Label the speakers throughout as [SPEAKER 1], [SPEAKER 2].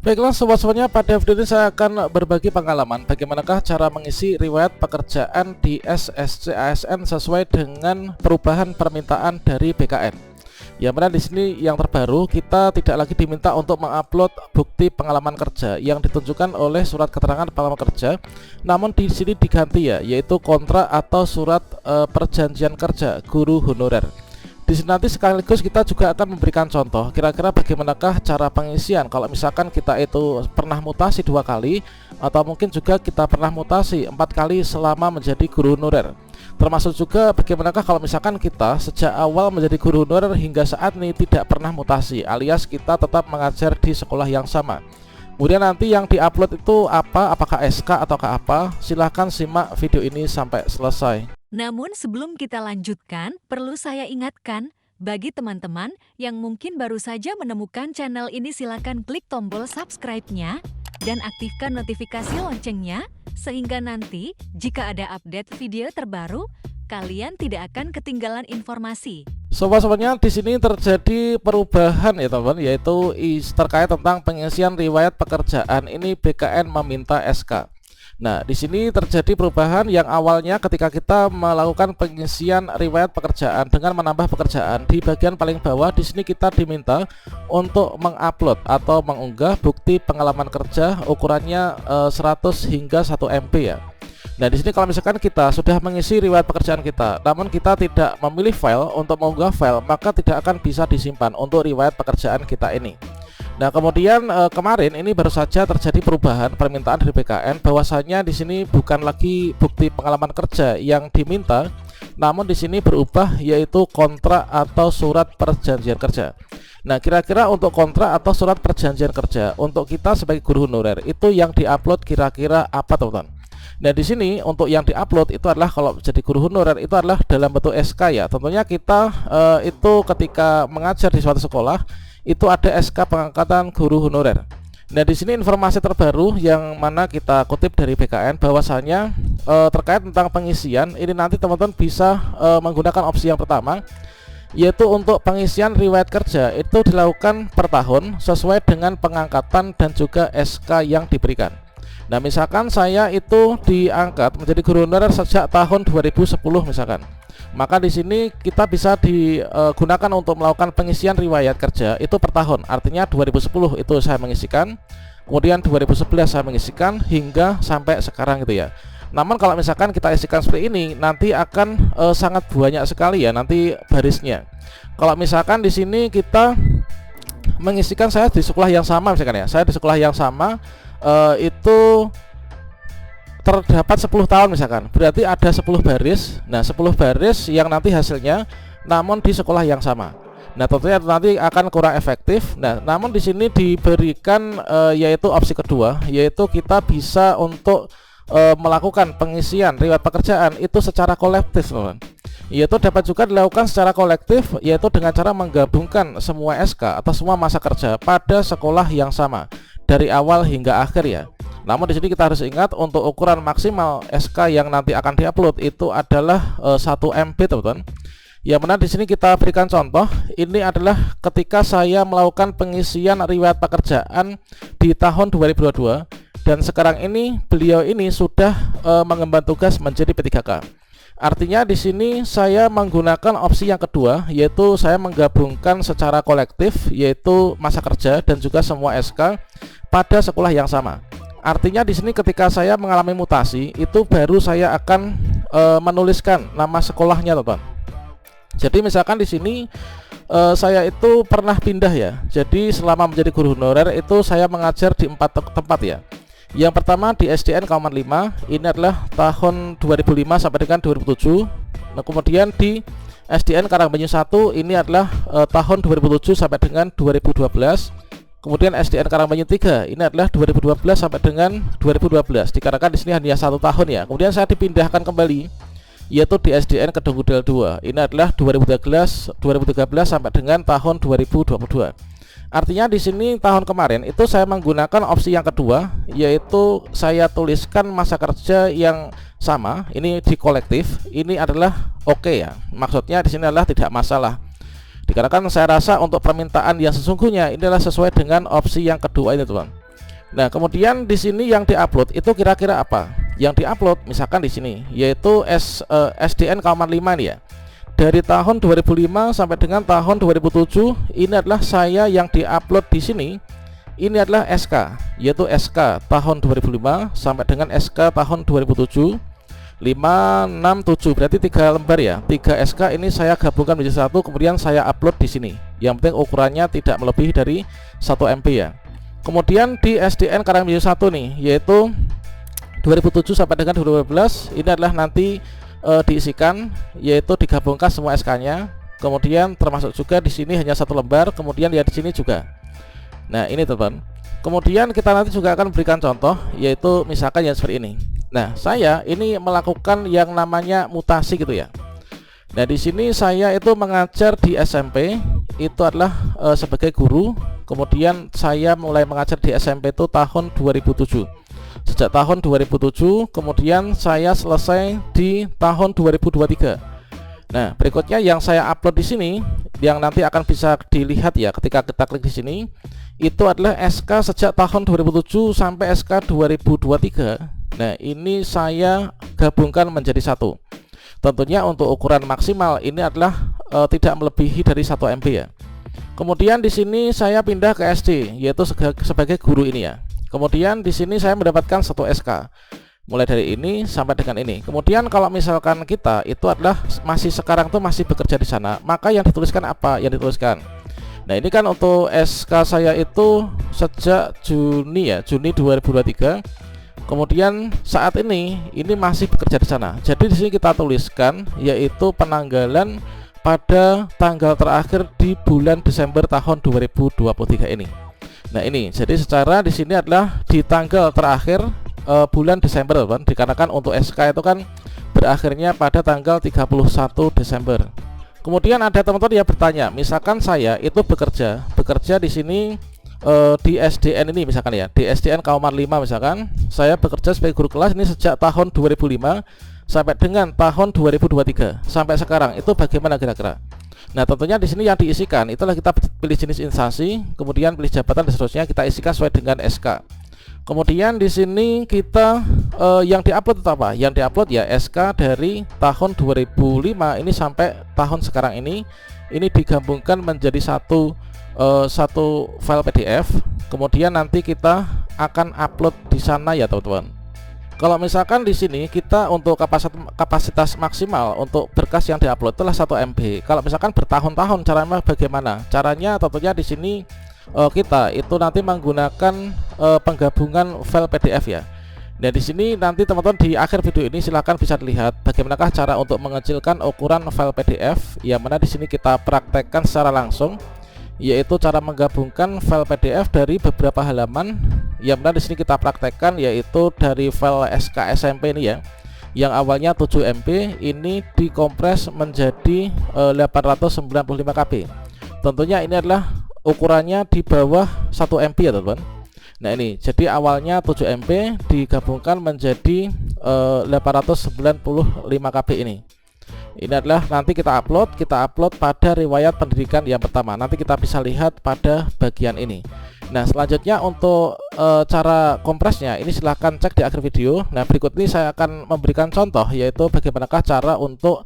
[SPEAKER 1] Baiklah sobat-sobatnya, pada video ini saya akan berbagi pengalaman bagaimanakah cara mengisi riwayat pekerjaan di SSC ASN sesuai dengan perubahan permintaan dari BKN. Yang mana di sini yang terbaru, kita tidak lagi diminta untuk mengupload bukti pengalaman kerja yang ditunjukkan oleh surat keterangan pengalaman kerja, namun di sini diganti ya, yaitu kontrak atau surat perjanjian kerja guru honorer. Di sini nanti sekaligus kita juga akan memberikan contoh kira-kira bagaimanakah cara pengisian kalau misalkan kita itu pernah mutasi 2 kali atau mungkin juga kita pernah mutasi 4 kali selama menjadi guru honorer. Termasuk juga bagaimanakah kalau misalkan kita sejak awal menjadi guru honorer hingga saat ini tidak pernah mutasi, alias kita tetap mengajar di sekolah yang sama. Kemudian nanti yang diupload itu apa, apakah SK ataukah apa? Silahkan simak video ini sampai selesai.
[SPEAKER 2] Namun sebelum kita lanjutkan, perlu saya ingatkan, bagi teman-teman yang mungkin baru saja menemukan channel ini, silakan klik tombol subscribe-nya dan aktifkan notifikasi loncengnya, sehingga nanti jika ada update video terbaru, kalian tidak akan ketinggalan informasi.
[SPEAKER 1] Sobat-sobatnya, di sini terjadi perubahan ya teman-teman, yaitu terkait tentang pengisian riwayat pekerjaan. Ini BKN meminta SK. Nah, di sini terjadi perubahan yang awalnya ketika kita melakukan pengisian riwayat pekerjaan dengan menambah pekerjaan di bagian paling bawah, di sini kita diminta untuk mengupload atau mengunggah bukti pengalaman kerja ukurannya 100 hingga 1 MB ya. Nah, di sini kalau misalkan kita sudah mengisi riwayat pekerjaan kita, namun kita tidak memilih file untuk mengunggah file, maka tidak akan bisa disimpan untuk riwayat pekerjaan kita ini. Nah, kemudian kemarin ini baru saja terjadi perubahan permintaan dari BKN, bahwasanya di sini bukan lagi bukti pengalaman kerja yang diminta, namun di sini berubah yaitu kontrak atau surat perjanjian kerja. Nah, kira-kira untuk kontrak atau surat perjanjian kerja untuk kita sebagai guru honorer itu yang diupload kira-kira apa, teman-teman? Nah, di sini untuk yang diupload itu adalah kalau jadi guru honorer itu adalah dalam bentuk SK ya. Tentunya kita itu ketika mengajar di suatu sekolah itu ada SK pengangkatan guru honorer. Nah, di sini informasi terbaru yang mana kita kutip dari BKN bahwasanya terkait tentang pengisian ini nanti teman-teman bisa menggunakan opsi yang pertama, yaitu untuk pengisian riwayat kerja itu dilakukan per tahun sesuai dengan pengangkatan dan juga SK yang diberikan. Nah, misalkan saya itu diangkat menjadi guru honorer sejak tahun 2010 misalkan, maka di sini kita bisa digunakan untuk melakukan pengisian riwayat kerja itu per tahun. Artinya 2010 itu saya mengisikan, kemudian 2011 saya mengisikan hingga sampai sekarang gitu ya. Namun kalau misalkan kita isikan seperti ini, nanti akan sangat banyak sekali ya nanti barisnya. Kalau misalkan di sini kita mengisikan saya di sekolah yang sama misalkan ya, saya di sekolah yang sama itu terdapat 10 tahun misalkan, berarti ada 10 baris. Nah, 10 baris yang nanti hasilnya namun di sekolah yang sama. Nah, tentunya nanti akan kurang efektif. Nah, namun di sini diberikan yaitu opsi kedua, yaitu kita bisa untuk melakukan pengisian riwayat pekerjaan itu secara kolektif, teman-teman. Yaitu dapat juga dilakukan secara kolektif, yaitu dengan cara menggabungkan semua SK atau semua masa kerja pada sekolah yang sama dari awal hingga akhir ya. Namun di sini kita harus ingat untuk ukuran maksimal SK yang nanti akan diupload itu adalah 1 MB, teman-teman. Yang mana di sini kita berikan contoh, ini adalah ketika saya melakukan pengisian riwayat pekerjaan di tahun 2022 dan sekarang ini beliau ini sudah mengemban tugas menjadi P3K. Artinya di sini saya menggunakan opsi yang kedua, yaitu saya menggabungkan secara kolektif yaitu masa kerja dan juga semua SK pada sekolah yang sama. Artinya di sini ketika saya mengalami mutasi itu baru saya akan menuliskan nama sekolahnya, teman-teman. Jadi misalkan di sini saya itu pernah pindah ya. Jadi selama menjadi guru honorer itu saya mengajar di 4 tempat ya. Yang pertama di SDN Kauman 5, ini adalah tahun 2005 sampai dengan 2007. Nah, kemudian di SDN Karangbanyu 1 ini adalah tahun 2007 sampai dengan 2012. Kemudian SDN Karangbanyu 3 ini adalah 2012 sampai dengan 2012. Dikarenakan di sini hanya 1 tahun ya. Kemudian saya dipindahkan kembali yaitu di SDN Kedung Gudel 2. Ini adalah 2013 sampai dengan tahun 2022. Artinya di sini tahun kemarin itu saya menggunakan opsi yang kedua, yaitu saya tuliskan masa kerja yang sama. Ini di kolektif, ini adalah oke ya. Maksudnya di sini adalah tidak masalah. Dikarenakan saya rasa untuk permintaan yang sesungguhnya ini adalah sesuai dengan opsi yang kedua ini, teman. Nah, kemudian di sini yang diupload itu kira-kira apa? Yang diupload misalkan di sini yaitu SDN Kauman 5 nih ya. Dari tahun 2005 sampai dengan tahun 2007 ini adalah saya yang diupload di sini. Ini adalah SK, yaitu SK tahun 2005 sampai dengan SK tahun 2007. 567 berarti 3 lembar ya. 3 SK ini saya gabungkan menjadi satu, kemudian saya upload di sini. Yang penting ukurannya tidak melebihi dari 1 MB ya. Kemudian di SDN Karangmelayu 1 nih, yaitu 2007 sampai dengan 2012, ini adalah nanti diisikan, yaitu digabungkan semua SK-nya. Kemudian termasuk juga di sini hanya 1 lembar, kemudian ya di sini juga. Nah, ini teman. Kemudian kita nanti juga akan berikan contoh, yaitu misalkan yang seperti ini. Nah, saya ini melakukan yang namanya mutasi gitu ya. Nah, di sini saya itu mengajar di SMP, itu adalah sebagai guru. Kemudian saya mulai mengajar di SMP itu tahun 2007. Sejak tahun 2007, kemudian saya selesai di tahun 2023. Nah, berikutnya yang saya upload di sini, yang nanti akan bisa dilihat ya ketika kita klik di sini, itu adalah SK sejak tahun 2007 sampai SK 2023. Nah, ini saya gabungkan menjadi satu. Tentunya untuk ukuran maksimal ini adalah tidak melebihi dari 1 MB ya. Kemudian di sini saya pindah ke SD, yaitu sebagai guru ini ya. Kemudian di sini saya mendapatkan 1 SK. Mulai dari ini sampai dengan ini. Kemudian kalau misalkan kita itu adalah masih sekarang tuh masih bekerja di sana, maka yang dituliskan apa? Yang dituliskan. Nah, ini kan untuk SK saya itu sejak Juni 2023. Kemudian saat ini masih bekerja di sana. Jadi di sini kita tuliskan yaitu penanggalan pada tanggal terakhir di bulan Desember tahun 2023 ini. Nah, ini jadi secara di sini adalah di tanggal terakhir bulan Desember, teman. Dikarenakan untuk SK itu kan berakhirnya pada tanggal 31 Desember. Kemudian ada teman-teman yang bertanya, misalkan saya itu bekerja di sini di SDN ini misalkan ya, di SDN Kauman 5 misalkan, saya bekerja sebagai guru kelas ini sejak tahun 2005 sampai dengan tahun 2023 sampai sekarang. Itu bagaimana kira-kira? Nah, tentunya di sini yang diisikan itulah kita pilih jenis instansi, kemudian pilih jabatan dan seterusnya, kita isikan sesuai dengan SK. Kemudian di sini kita yang diupload itu apa? Yang diupload ya SK dari tahun 2005 ini sampai tahun sekarang ini digabungkan menjadi satu file PDF. Kemudian nanti kita akan upload di sana ya, teman-teman. Kalau misalkan di sini kita untuk kapasitas maksimal untuk berkas yang diupload itulah 1 MB. Kalau misalkan bertahun-tahun caranya bagaimana? Caranya tentunya di sini kita itu nanti menggunakan penggabungan file PDF ya. Nah, di sini nanti teman-teman di akhir video ini silahkan bisa dilihat bagaimanakah cara untuk mengecilkan ukuran file PDF, yang mana di sini kita praktekkan secara langsung, yaitu cara menggabungkan file PDF dari beberapa halaman. Yang mana di sini kita praktekkan yaitu dari file SK SMP ini ya, yang awalnya 7 MB ini dikompres menjadi 895 KB. Tentunya ini adalah ukurannya di bawah 1 MB ya, teman-teman. Nah, ini jadi awalnya 7 MB digabungkan menjadi 895 KB ini. Ini adalah nanti kita upload pada riwayat pendidikan yang pertama. Nanti kita bisa lihat pada bagian ini. Nah, selanjutnya untuk cara kompresnya ini silahkan cek di akhir video. Nah, berikut ini saya akan memberikan contoh, yaitu bagaimanakah cara untuk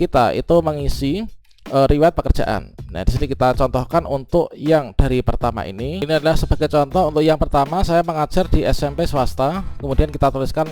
[SPEAKER 1] kita itu mengisi riwayat pekerjaan. Nah, di sini kita contohkan untuk yang dari pertama ini. Ini adalah sebagai contoh untuk yang pertama, saya mengajar di SMP swasta. Kemudian kita tuliskan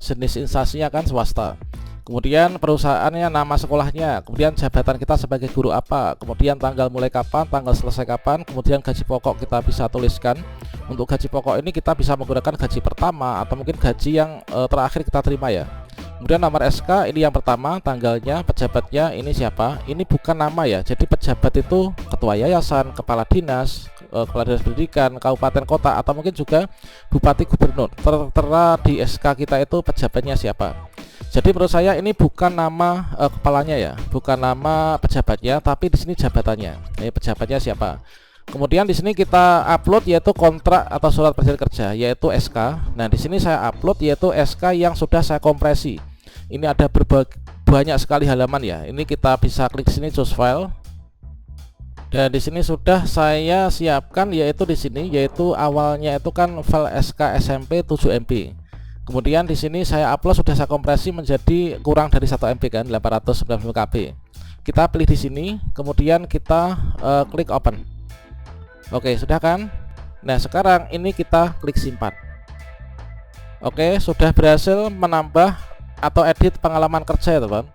[SPEAKER 1] jenis instansinya kan swasta. Kemudian perusahaannya, nama sekolahnya, kemudian jabatan kita sebagai guru apa, kemudian tanggal mulai kapan, tanggal selesai kapan, kemudian gaji pokok kita bisa tuliskan. Untuk gaji pokok ini kita bisa menggunakan gaji pertama atau mungkin gaji yang terakhir kita terima ya. Kemudian nomor SK ini yang pertama, tanggalnya, pejabatnya ini siapa. Ini bukan nama ya, jadi pejabat itu ketua yayasan, kepala dinas pendidikan, kabupaten kota, atau mungkin juga bupati gubernur. Tertera di SK kita itu pejabatnya siapa. Jadi menurut saya ini bukan nama kepalanya ya, bukan nama pejabatnya, tapi di sini jabatannya. Ini pejabatnya siapa. Kemudian di sini kita upload yaitu kontrak atau surat perjanjian kerja, yaitu SK. Nah, di sini saya upload yaitu SK yang sudah saya kompresi. Ini ada banyak sekali halaman ya. Ini kita bisa klik sini choose file. Dan di sini sudah saya siapkan, yaitu di sini, yaitu awalnya itu kan file SK SMP 7 MB. Kemudian di sini saya upload, sudah saya kompresi menjadi kurang dari 1 MB kan, 895 KB. Kita pilih di sini, kemudian kita klik open. Oke, sudah kan? Nah, sekarang ini kita klik simpan. Oke, sudah berhasil menambah atau edit pengalaman kerja ya teman.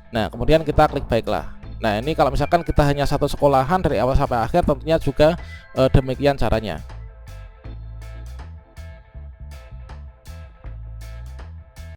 [SPEAKER 1] Nah, kemudian kita klik baiklah. Nah, ini kalau misalkan kita hanya satu sekolahan dari awal sampai akhir, tentunya juga demikian caranya.